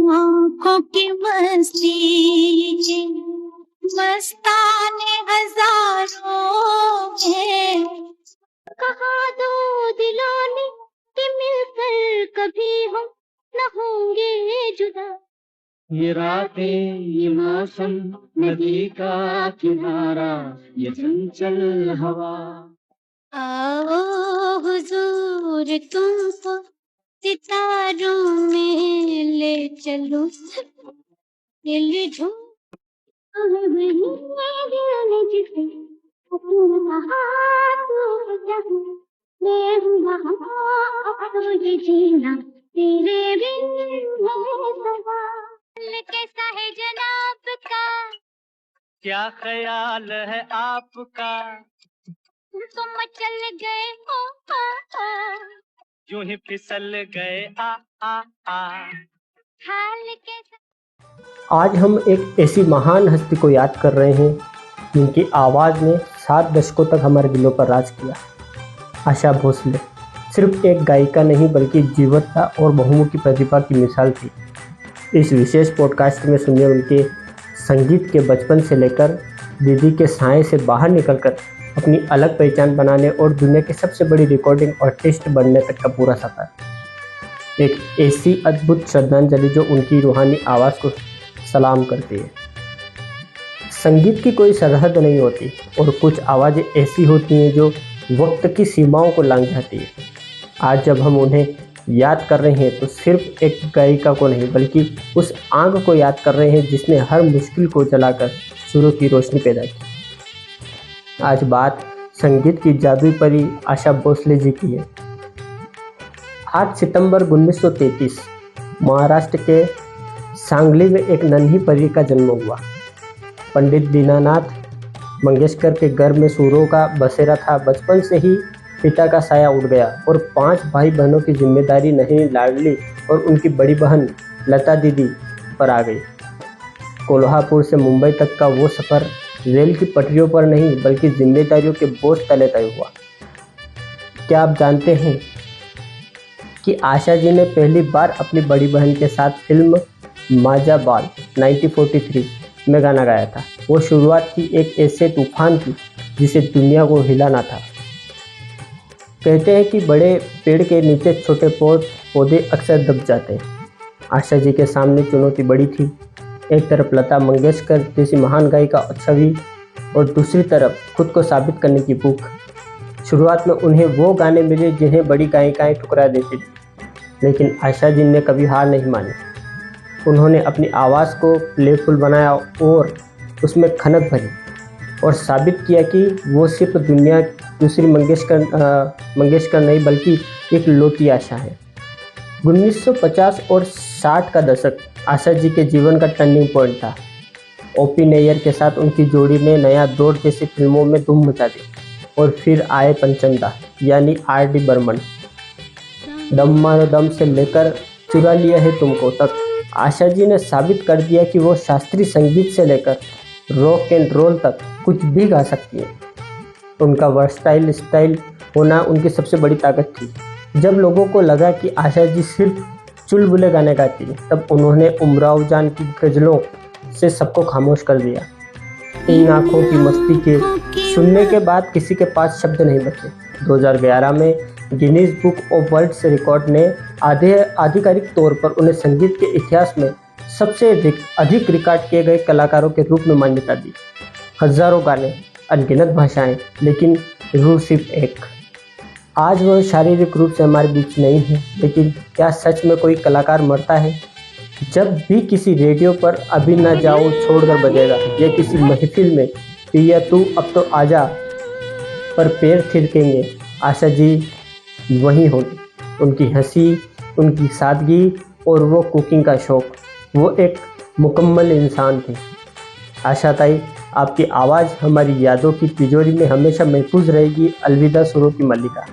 आँखों की मस्ती मस्ताने हजारों हैं। कहा दो दिलों ने कि मिलकर कभी हम न होंगे जुदा। ये रातें, ये मौसम, नदी का किनारा, ये चंचल हवा। आओ हुजूर तुमको सितारों में ले चलो, दिल झूम वही दिल ने जिसे अपना हाथ जहाँ मैं हूँ वहाँ, अब तो ये जीना तेरे बिन है सवाल। कैसा है जनाब का, क्या ख्याल है आपका, तुम मचल गए हो यूं ही फिसल गए आ आ आ। हाल कैसा। आज हम एक ऐसी महान हस्ती को याद कर रहे हैं जिनकी आवाज़ ने 7 दशकों तक हमारे दिलों पर राज किया। आशा भोसले सिर्फ एक गायिका नहीं बल्कि जीवंत और बहुमुखी प्रतिभा की मिसाल थी। इस विशेष पॉडकास्ट में सुनिए उनके संगीत के बचपन से लेकर दीदी के साए से बाहर निकलकर अपनी अलग पहचान बनाने और दुनिया की सबसे बड़ी रिकॉर्डिंग आर्टिस्ट बनने तक का पूरा सफ़र। एक ऐसी अद्भुत श्रद्धांजलि जो उनकी रूहानी आवाज़ को सलाम करती है। संगीत की कोई सरहद नहीं होती और कुछ आवाज़ें ऐसी होती हैं जो वक्त की सीमाओं को लांघ जाती है। आज जब हम उन्हें याद कर रहे हैं तो सिर्फ एक गायिका को नहीं बल्कि उस आग को याद कर रहे हैं जिसने हर मुश्किल को जलाकर सुरों की रोशनी पैदा की। आज बात संगीत की जादुई परी आशा भोसले जी की है। 8 सितंबर 1933 महाराष्ट्र के सांगली में एक नन्ही परी का जन्म हुआ। पंडित दीनानाथ मंगेशकर के घर में सुरों का बसेरा था। बचपन से ही पिता का साया उड़ गया और 5 भाई बहनों की जिम्मेदारी नहीं लाडली और उनकी बड़ी बहन लता दीदी पर आ गई। कोल्हापुर से मुंबई तक का वो सफ़र रेल की पटरियों पर नहीं बल्कि जिम्मेदारियों के बोझ तले तय हुआ। क्या आप जानते हैं कि आशा जी ने पहली बार अपनी बड़ी बहन के साथ फिल्म माजा बाल 1943 में गाना गाया था। वो शुरुआत की एक ऐसे तूफान की जिसे दुनिया को हिलाना था। कहते हैं कि बड़े पेड़ के नीचे छोटे पौधे अक्सर दब जाते हैं। आशा जी के सामने चुनौती बड़ी थी। एक तरफ लता मंगेशकर जैसी महान गायिका छवि और दूसरी तरफ खुद को साबित करने की भूख। शुरुआत में उन्हें वो गाने मिले जिन्हें बड़ी गायिकाएं ठुकरा देती थी, लेकिन आशा जी ने कभी हार नहीं मानी। उन्होंने अपनी आवाज़ को प्लेफुल बनाया और उसमें खनक भरी और साबित किया कि वो सिर्फ दुनिया दूसरी मंगेशकर नहीं बल्कि एक लौती आशा है। 1950 और 60 का दशक आशा जी के जीवन का टर्निंग पॉइंट था। ओपी नैयर के साथ उनकी जोड़ी ने नया दौर जैसी फिल्मों में धूम मचा दी और फिर आए पंचमदा यानी आर.डी. बर्मन। दम मारो दम से लेकर चुरा लिया है तुमको तक आशा जी ने साबित कर दिया कि वो शास्त्रीय संगीत से लेकर रॉक एंड रोल तक कुछ भी गा सकती है। उनका वर्सटाइल स्टाइल होना उनकी सबसे बड़ी ताकत थी। जब लोगों को लगा कि आशा जी सिर्फ चुलबुले गाने गाती है तब उन्होंने उमराव जान की गज़लों से सबको खामोश कर दिया। इन आँखों की मस्ती के सुनने के बाद किसी के पास शब्द नहीं बचे। 2011 में Guinness book of world record ने आधिकारिक तौर पर उन्हें संगीत के इतिहास में सबसे अधिक रिकॉर्ड किए गए कलाकारों के रूप में मान्यता दी। हजारों गाने, अनगिनत भाषाएं, लेकिन रूह सिर्फ एक। आज वह शारीरिक रूप से हमारे बीच नहीं है, लेकिन क्या सच में कोई कलाकार मरता है? जब भी किसी रेडियो पर अभी ना जाओ छोड़कर बजेगा या किसी महफिल में पिया तू अब तो आजा पर पैर थिरकेंगे, आशा जी वहीं होगी। उनकी हंसी, उनकी सादगी और वो कुकिंग का शौक, वो एक मुकम्मल इंसान थे। आशा ताई, आपकी आवाज़ हमारी यादों की तिजोरी में हमेशा महफूज रहेगी। अलविदा सुरों की मल्लिका।